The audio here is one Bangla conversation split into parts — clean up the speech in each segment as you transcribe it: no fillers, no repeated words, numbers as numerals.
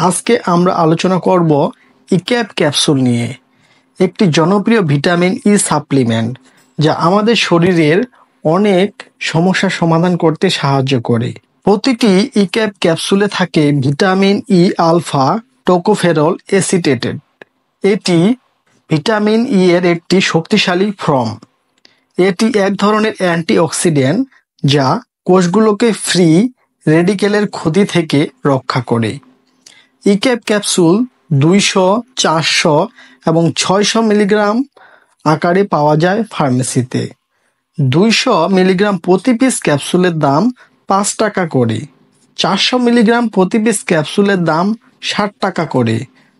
আজকে আমরা আলোচনা করব ইক্যাপ ক্যাপসুল নিয়ে, একটি জনপ্রিয় ভিটামিন ই সাপ্লিমেন্ট যা আমাদের শরীরের অনেক সমস্যার সমাধান করতে সাহায্য করে। প্রতিটি ইক্যাপ ক্যাপসুলে থাকে ভিটামিন ই আলফা টোকোফেরল এসিটেটেড। এটি ভিটামিন ই এর একটি শক্তিশালী ফর্ম। এটি এক ধরনের অ্যান্টিঅক্সিডেন্ট যা কোষগুলোকে ফ্রি রেডিকেলের ক্ষতি থেকে রক্ষা করে। ইক্যাপ ক্যাপসুল 200, 400 এবং 600 মিলিগ্রাম আকারে পাওয়া যায় ফার্মেসিতে। 200 মিলিগ্রাম প্রতি পিস ক্যাপসুলের দাম 5 টাকা করে, 400 মিলিগ্রাম প্রতি পিস ক্যাপসুলের দাম 60 টাকা করে,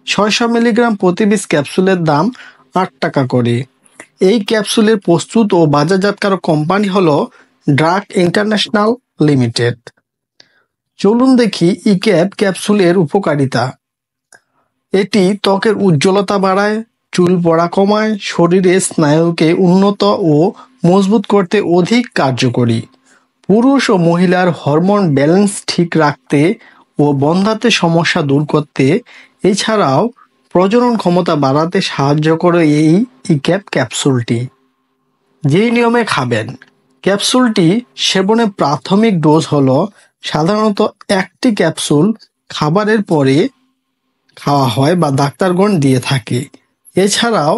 600 মিলিগ্রাম প্রতি পিস ক্যাপসুলের দাম 8 টাকা করে। এই ক্যাপসুলের প্রস্তুত ও বাজারজাতকারক কোম্পানি হলো ড্রাগ ইন্টারন্যাশনাল লিমিটেড। চলুন দেখি ইক্যাপ ক্যাপসুলের উপকারিতা। এটি ত্বকের উজ্জ্বলতা বাড়ায়, চুল পড়া কমায়, শরীরের স্নায়ুকে উন্নত ও মজবুত করতে অধিক কার্যকরী। পুরুষ ও মহিলার হরমোন ব্যালেন্স ঠিক রাখতে ও বন্ধ্যাত্বের সমস্যা দূর করতে, এছাড়াও প্রজনন ক্ষমতা বাড়াতে সাহায্য করে এই ইক্যাপ ক্যাপসুলটি। যেই নিয়মে খাবেন। ক্যাপসুলটি সেবনের প্রাথমিক ডোজ হলো সাধারণত 1টি ক্যাপসুল খাবারের পরে খাওয়া হয় বা ডাক্তারগণ দিয়ে থাকে। এছাড়াও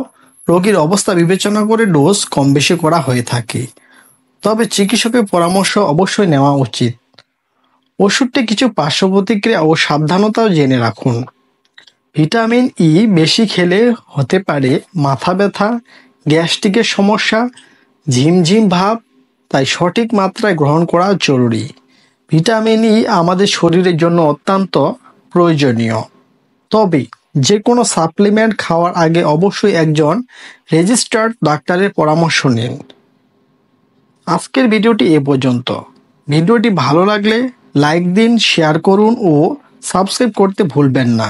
রোগীর অবস্থা বিবেচনা করে ডোজ কম বেশি করা হয়ে থাকে, তবে চিকিৎসকের পরামর্শ অবশ্যই নেওয়া উচিত। ওষুধটি কিছু পার্শ্ব প্রতিক্রিয়া ও সাবধানতাও জেনে রাখুন। ভিটামিন ই বেশি খেলে হতে পারে মাথা ব্যথা, গ্যাস্ট্রিকের সমস্যা, ঝিমঝিম ভাব, তাই সঠিক মাত্রায় গ্রহণ করা জরুরি। ভিটামিন ই আমাদের শরীরের জন্য অত্যন্ত প্রয়োজনীয়, তবে যে কোনো সাপ্লিমেন্ট খাওয়ার আগে অবশ্যই একজন রেজিস্টার্ড ডাক্তারের পরামর্শ নিন। আজকের ভিডিওটি এ পর্যন্ত। ভিডিওটি ভালো লাগলে লাইক দিন, শেয়ার করুন ও সাবস্ক্রাইব করতে ভুলবেন না।